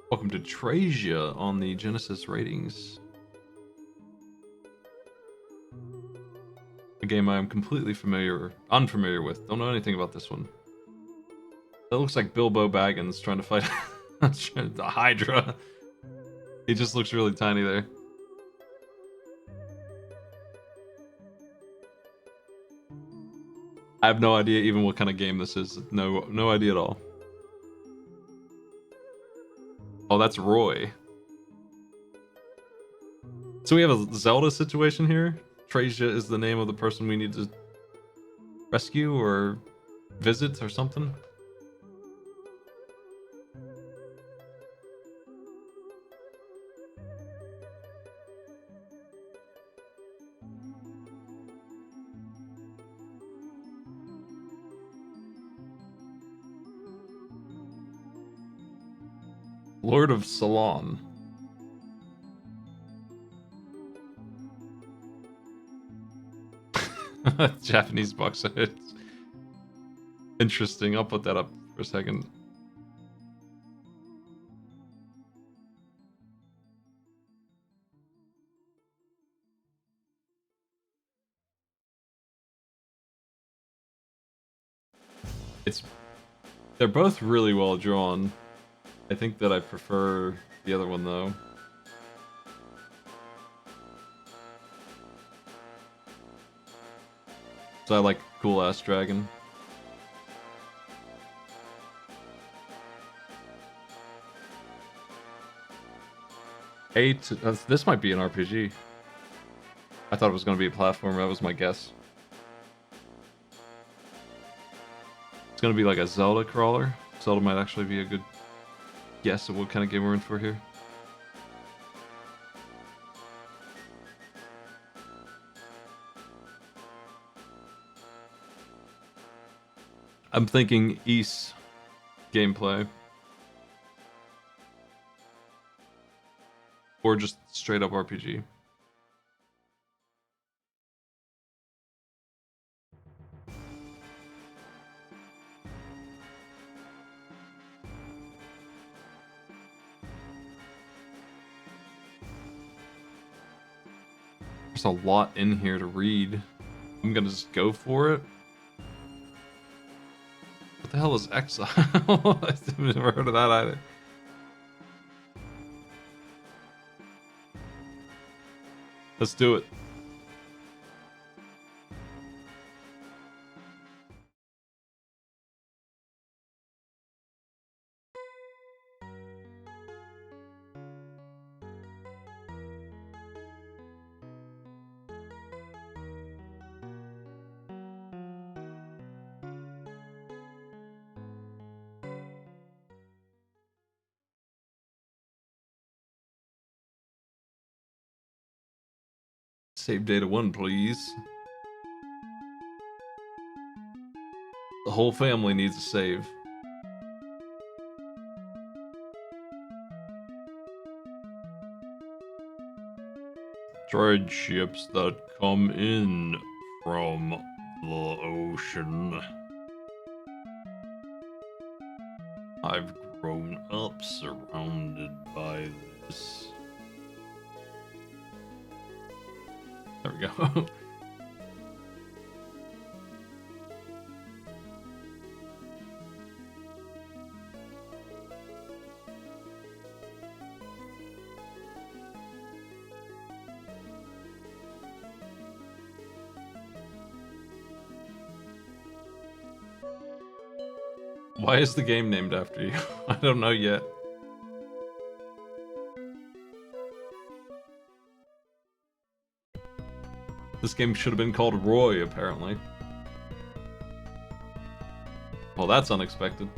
Welcome to Traysia on the Genesis ratings. A game I am completely unfamiliar with. Don't know anything about this one. That looks like Bilbo Baggins trying to fight the Hydra. He just looks really tiny there. I have no idea even what kind of game this is. No idea at all. Oh, that's Roy. So we have a Zelda situation here. Traysia is the name of the person we need to rescue or visit or something. Lord of Salon. Japanese boxer. It's interesting. I'll put that up for a second. They're both really well drawn. I think that I prefer the other one though. So I like cool ass dragon. This might be an RPG. I thought it was going to be a platformer. That was my guess. It's going to be like a Zelda crawler. Zelda might actually be a good guess at what kind of game we're in for here. I'm thinking East gameplay. Or just straight up RPG. There's a lot in here to read. I'm gonna just go for it. What the hell is Exile? I've never heard of that either. Let's do it. Save data 1, please. The whole family needs a save. Trade ships that come in from the ocean. I've grown up surrounded by this. There we go. Why is the game named after you? I don't know yet. This game should have been called Roy, apparently. Well, that's unexpected.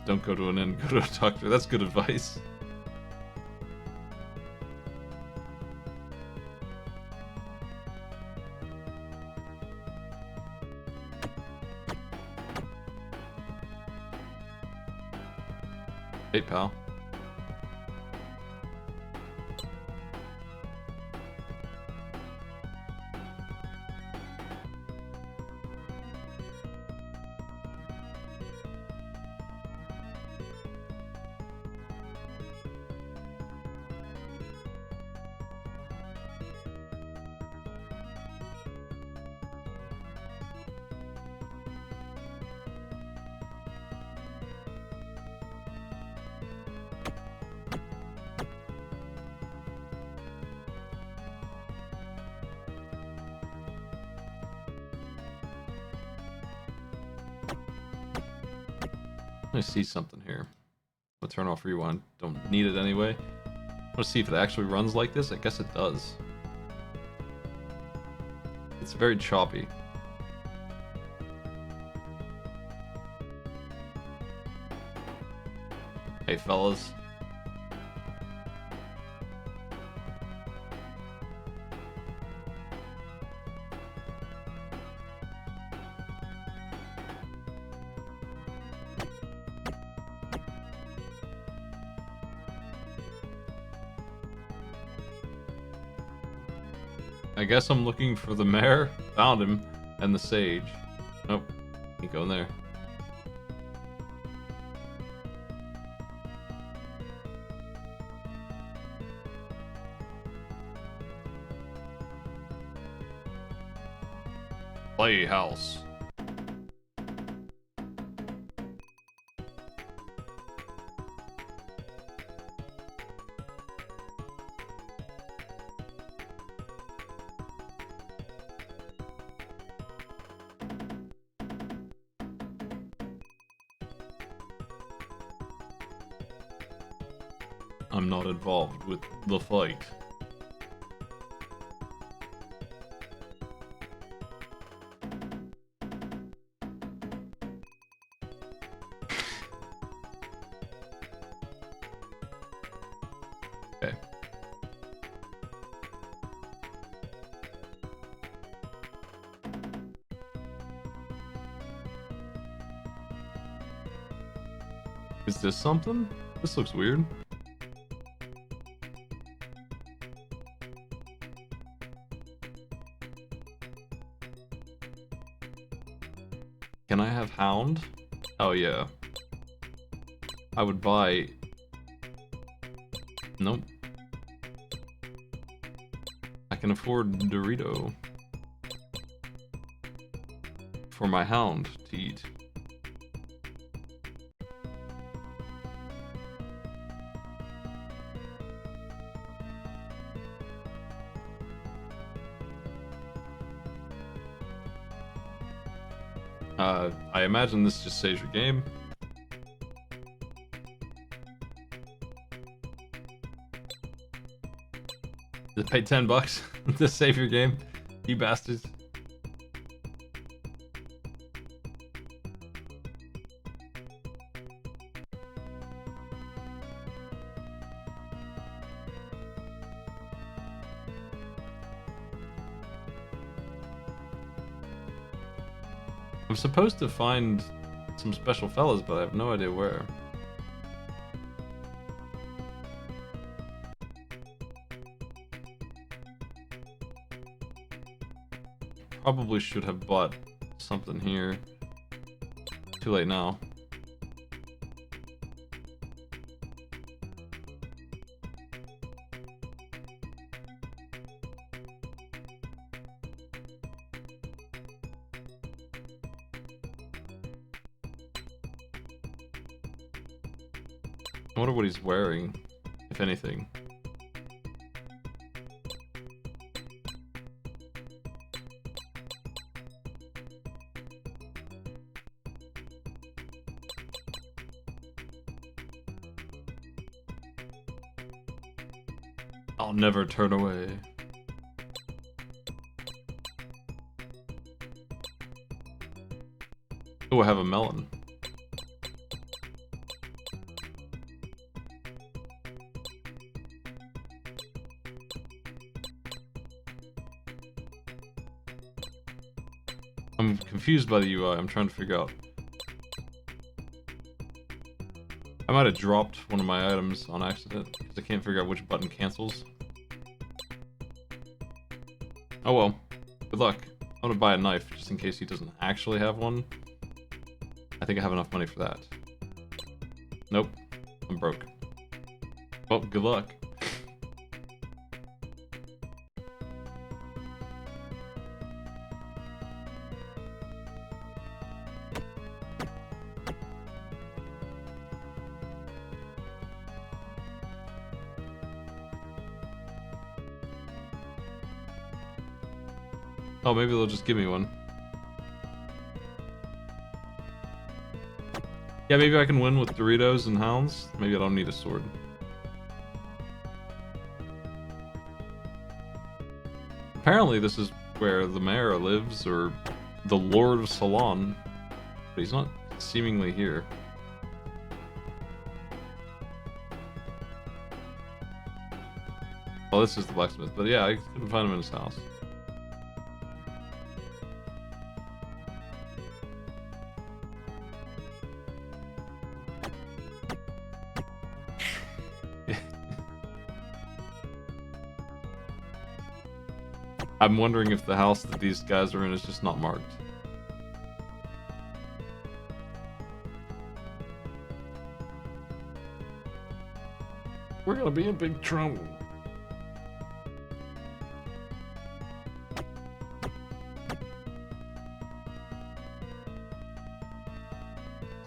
Don't go to an inn, go to a doctor. That's good advice. Hey, pal. I see something here. I'll turn off rewind. Don't need it anyway. I want to see if it actually runs like this. I guess it does. It's very choppy. Hey, fellas. I guess I'm looking for the mayor. Found him. And the sage. Nope. Ain't going there. Playhouse. I'm not involved with the fight. Okay. Is this something? This looks weird. Can I have Hound? Oh yeah. I would buy... Nope. I can afford Dorito. For my Hound to eat. I imagine this just saves your game. Just pay $10 to save your game, you bastards. I'm supposed to find some special fellas, but I have no idea where. Probably should have bought something here. Too late now. I wonder what he's wearing, if anything. I'll never turn away. Oh, I have a melon. I'm confused by the UI. I'm trying to figure out. I might have dropped one of my items on accident because I can't figure out which button cancels. Oh well. Good luck. I'm gonna buy a knife just in case he doesn't actually have one. I think I have enough money for that. Nope. I'm broke. Well, good luck. Oh, maybe they'll just give me one. Yeah, maybe I can win with Doritos and hounds. Maybe I don't need a sword. Apparently this is where the mayor lives, or the Lord of Salon. But he's not seemingly here. Well, this is the blacksmith, but yeah, I couldn't find him in his house. I'm wondering if the house that these guys are in is just not marked. We're gonna be in big trouble.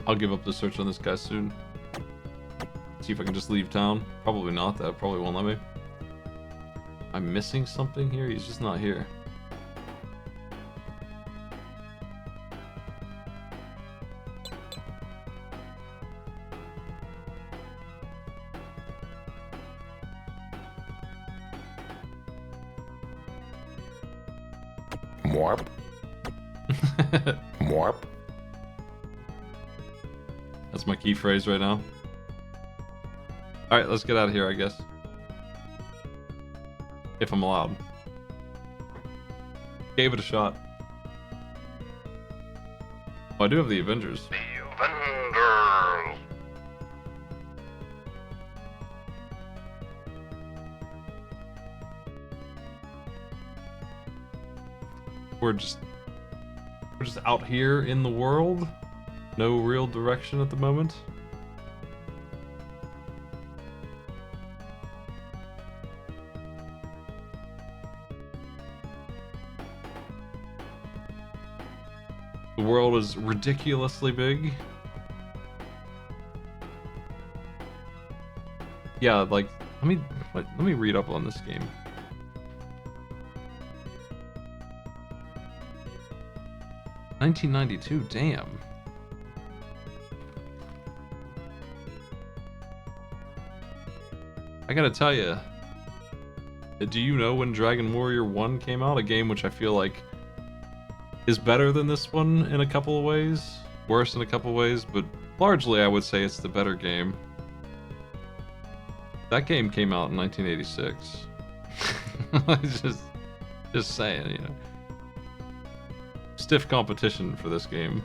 I'll give up the search on this guy soon. See if I can just leave town. Probably not, that probably won't let me. I'm missing something here? He's just not here. Morp. Morp. That's my key phrase right now. Alright, let's get out of here, I guess. If I'm allowed. Gave it a shot. Oh, I do have the Avengers. The Avengers. We're just out here in the world. No real direction at the moment. The world is ridiculously big. Yeah, like let me read up on this game. $1992, damn. I gotta tell you, do you know when Dragon Warrior 1 came out? A game which I feel like is better than this one in a couple of ways, worse in a couple of ways, but largely I would say it's the better game. That game came out in 1986. just saying, you know. Stiff competition for this game.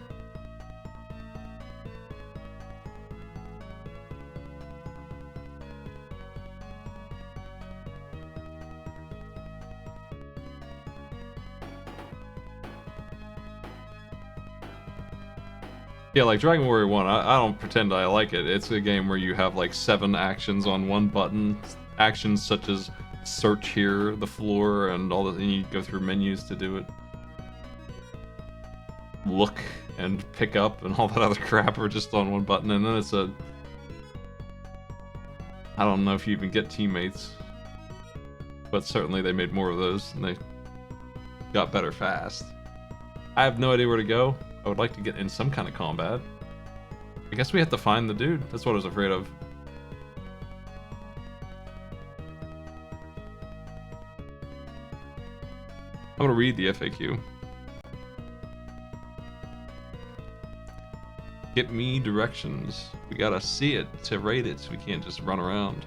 Yeah, like Dragon Warrior 1, I don't pretend I like it. It's a game where you have like 7 actions on one button. Actions such as search here, the floor, and all that, and you go through menus to do it. Look and pick up and all that other crap are just on one button, and then it's a... I don't know if you even get teammates. But certainly they made more of those, and they got better fast. I have no idea where to go. I would like to get in some kind of combat. I guess we have to find the dude. That's what I was afraid of. I'm gonna read the FAQ. Get me directions. We gotta see it to rate it, so we can't just run around.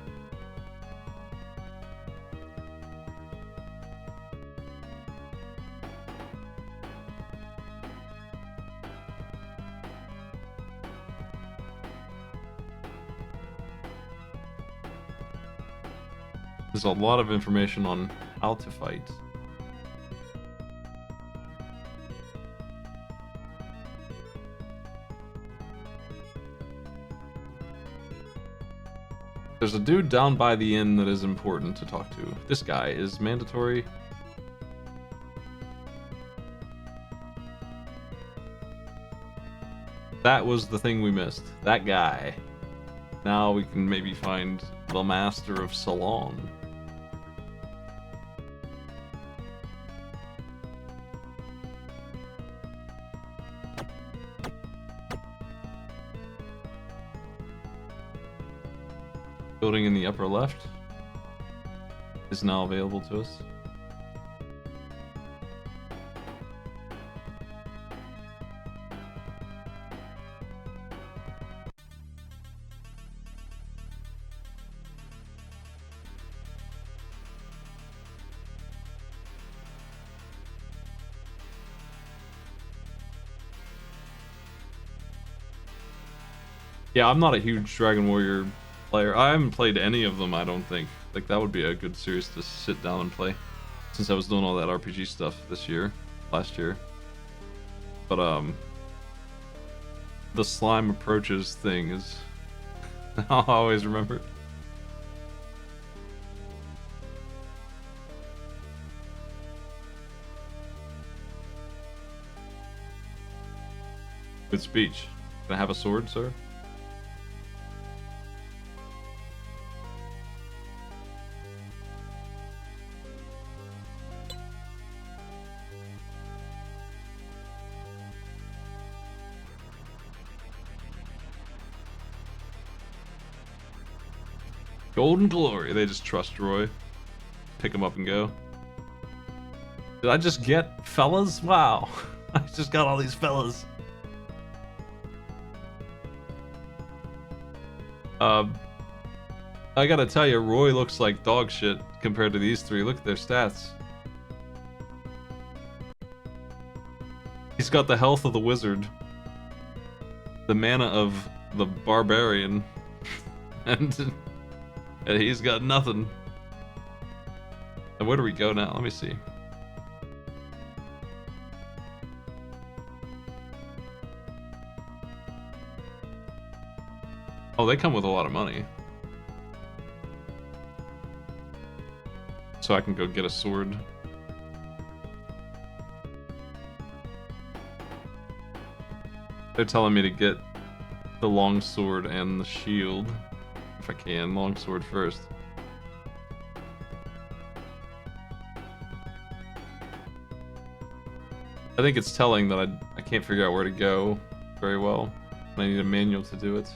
There's a lot of information on how to fight. There's a dude down by the inn that is important to talk to. This guy is mandatory. That was the thing we missed. That guy. Now we can maybe find the Master of Salon. building in the upper left is now available to us. Yeah, I'm not a huge Dragon Warrior player. I haven't played any of them, I don't think. Like, that would be a good series to sit down and play. Since I was doing all that RPG stuff last year. But, the slime approaches thing is... I'll always remember it. Good speech. Can I have a sword, sir? Golden Glory. They just trust Roy. Pick him up and go. Did I just get fellas? Wow. I just got all these fellas. I gotta tell you, Roy looks like dog shit compared to these three. Look at their stats. He's got the health of the wizard, the mana of the barbarian, and he's got nothing. And where do we go now? Let me see. Oh, they come with a lot of money. So I can go get a sword. They're telling me to get the long sword and the shield. If I can, long sword first. I think it's telling that I can't figure out where to go very well. I need a manual to do it.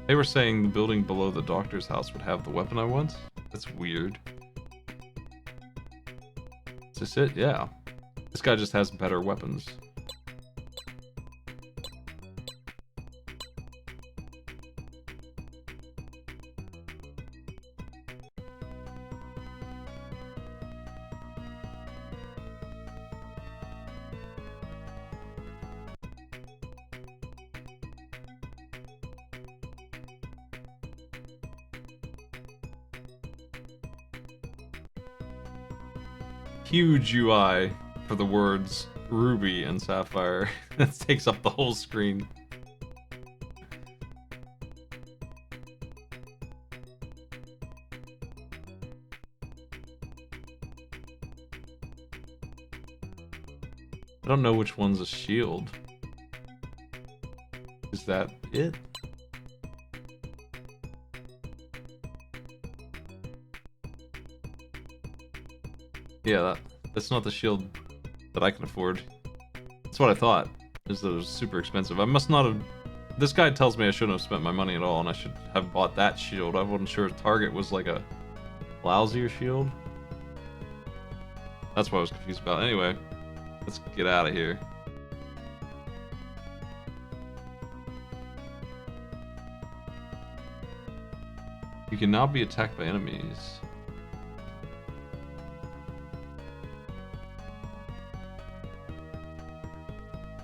They were saying the building below the doctor's house would have the weapon I want. That's weird. Is this it? Yeah. This guy just has better weapons. Huge UI for the words Ruby and Sapphire. That takes up the whole screen. I don't know which one's a shield. Is that it? Yeah, that's not the shield that I can afford. That's what I thought, is that it was super expensive. I must not have... This guy tells me I shouldn't have spent my money at all, and I should have bought that shield. I wasn't sure if Target was like a lousier shield. That's what I was confused about. Anyway, let's get out of here. You can now be attacked by enemies.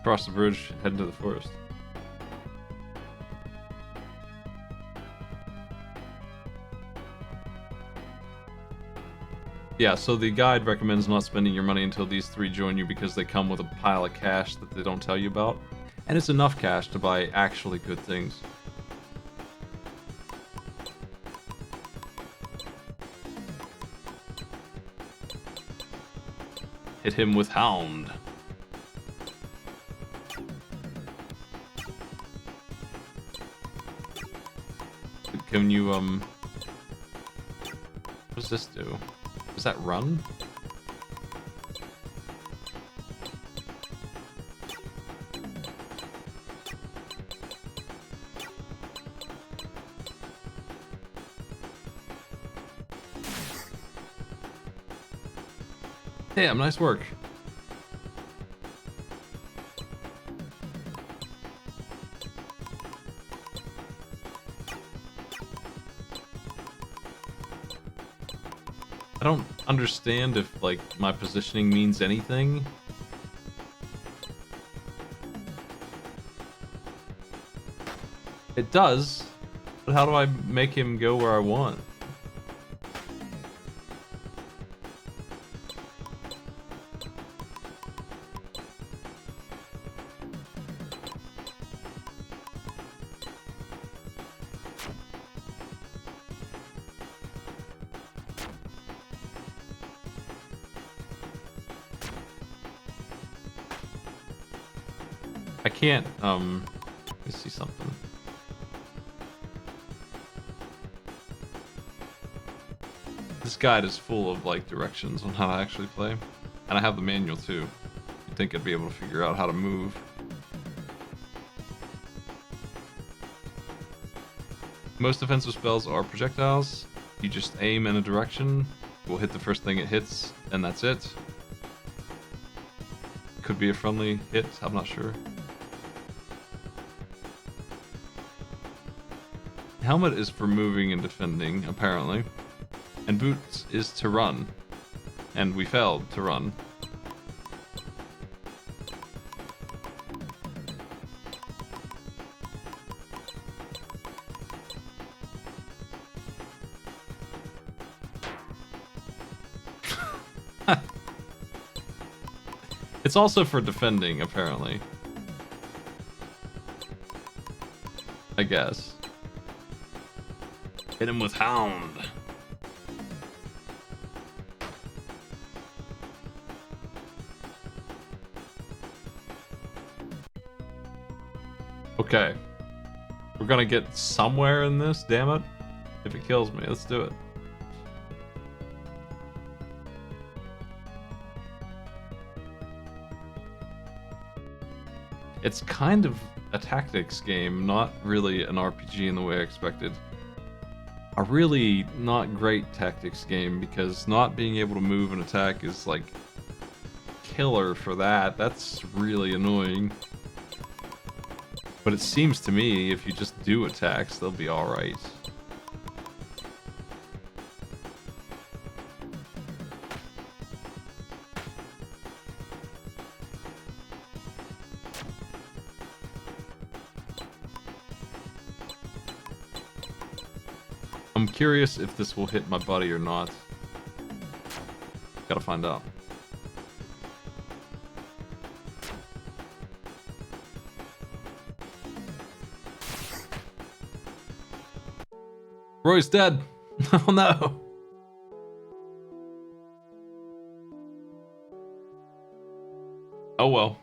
Cross the bridge, head into the forest. Yeah, so the guide recommends not spending your money until these three join you because they come with a pile of cash that they don't tell you about. And it's enough cash to buy actually good things. Hit him with Hound. Can you, what does this do? Does that run? Damn, nice work. I don't understand if, like, my positioning means anything. It does, but how do I make him go where I want? I can't, let me see something. This guide is full of, like, directions on how to actually play. And I have the manual, too. You'd think I'd be able to figure out how to move. Most defensive spells are projectiles. You just aim in a direction, will hit the first thing it hits, and that's it. Could be a friendly hit, I'm not sure. Helmet is for moving and defending, apparently. And boots is to run. And we failed to run. It's also for defending, apparently. I guess. Hit him with Hound. Okay. We're gonna get somewhere in this, damn it. If it kills me, let's do it. It's kind of a tactics game, not really an RPG in the way I expected. A really not great tactics game, because not being able to move and attack is like killer for that. That's really annoying. But it seems to me if you just do attacks, they'll be alright. I'm curious if this will hit my buddy or not. Gotta find out. Roy's dead. Oh no. Oh well.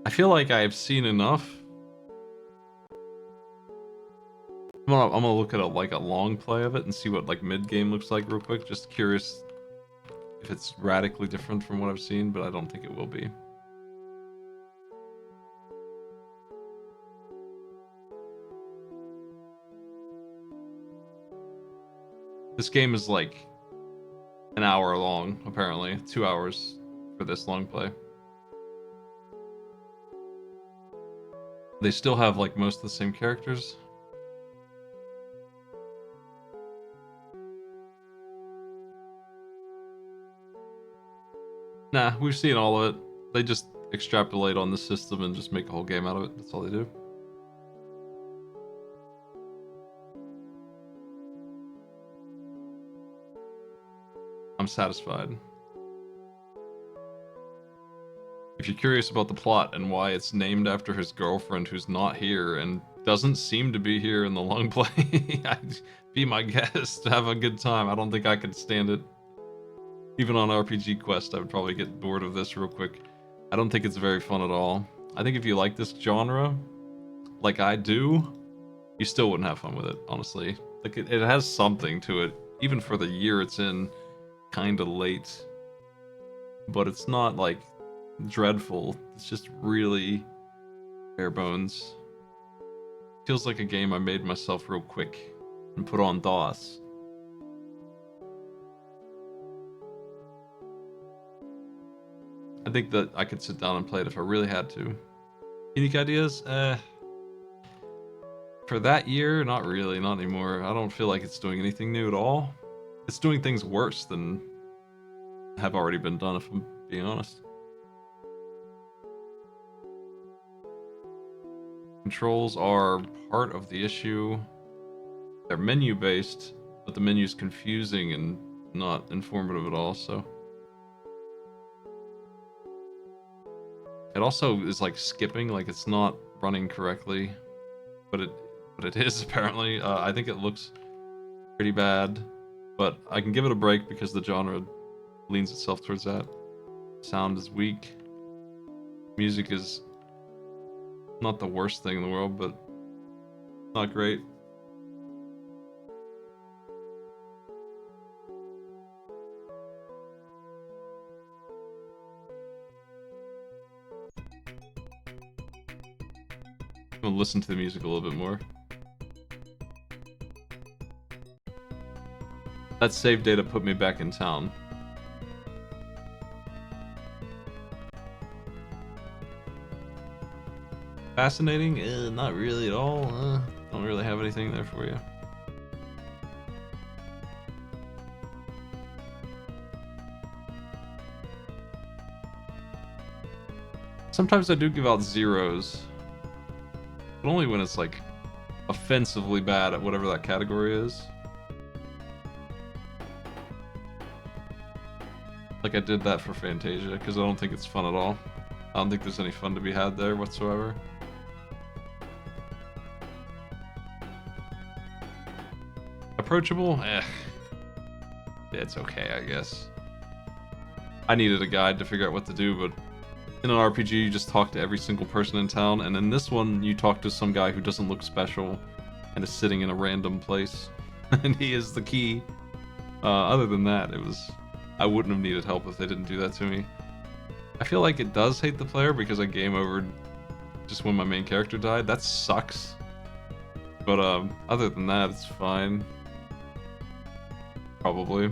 I feel like I've seen enough. I'm gonna look at like a long play of it and see what like mid game looks like real quick. Just curious if it's radically different from what I've seen, but I don't think it will be. This game is like an hour long, apparently. 2 hours for this long play. They still have like most of the same characters. Nah, we've seen all of it. They just extrapolate on the system and just make a whole game out of it. That's all they do. I'm satisfied. If you're curious about the plot and why it's named after his girlfriend who's not here and doesn't seem to be here in the long play, I'd be my guest. Have a good time. I don't think I could stand it. Even on RPG Quest, I would probably get bored of this real quick. I don't think it's very fun at all. I think if you like this genre, like I do, you still wouldn't have fun with it, honestly. Like, it has something to it, even for the year it's in, kinda late. But it's not, like, dreadful. It's just really bare bones. Feels like a game I made myself real quick and put on DOS. I think that I could sit down and play it if I really had to. Unique ideas? For that year, not really, not anymore. I don't feel like it's doing anything new at all. It's doing things worse than have already been done, if I'm being honest. Controls are part of the issue. They're menu-based, but the menu's confusing and not informative at all, so... It also is like skipping, like it's not running correctly, but it is apparently. I think it looks pretty bad, but I can give it a break because the genre leans itself towards that. Sound is weak. Music is not the worst thing in the world, but not great. I'm gonna listen to the music a little bit more. That save data put me back in town. Fascinating? Not really at all. Don't really have anything there for you. Sometimes I do give out zeros, but only when it's like offensively bad at whatever that category is. Like I did that for Fantasia, because I don't think it's fun at all. I don't think there's any fun to be had there whatsoever. Approachable? Yeah, it's okay, I guess. I needed a guide to figure out what to do, but in an RPG you just talk to every single person in town, and in this one you talk to some guy who doesn't look special and is sitting in a random place, and he is the key. Other than that, I wouldn't have needed help if they didn't do that to me. I feel like it does hate the player because I game overed just when my main character died. That sucks. But other than that, it's fine. Probably.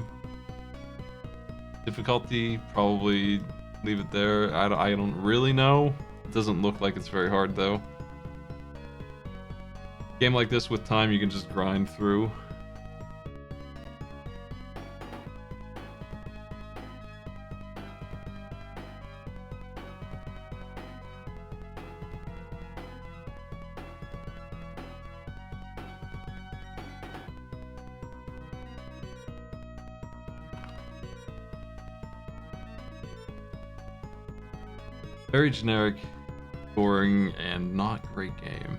Difficulty, probably leave it there. I don't really know. It doesn't look like it's very hard though. Game like this with time you can just grind through. Very generic, boring, and not great game.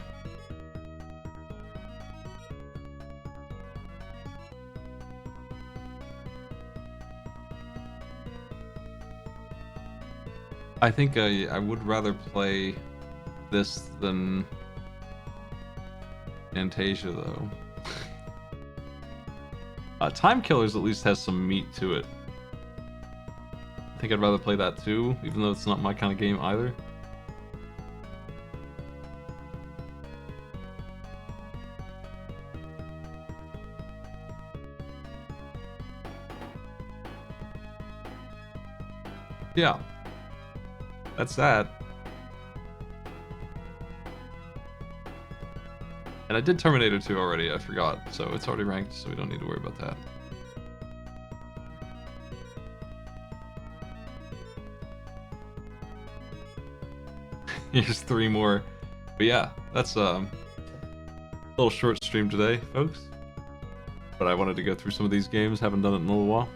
I think I would rather play this than Fantasia, though. Time Killers at least has some meat to it. I think I'd rather play that too, even though it's not my kind of game either. Yeah. That's that. And I did Terminator 2 already, I forgot, so it's already ranked, so we don't need to worry about that. Here's 3 more. But yeah, that's a little short stream today, folks. But I wanted to go through some of these games, haven't done it in a little while.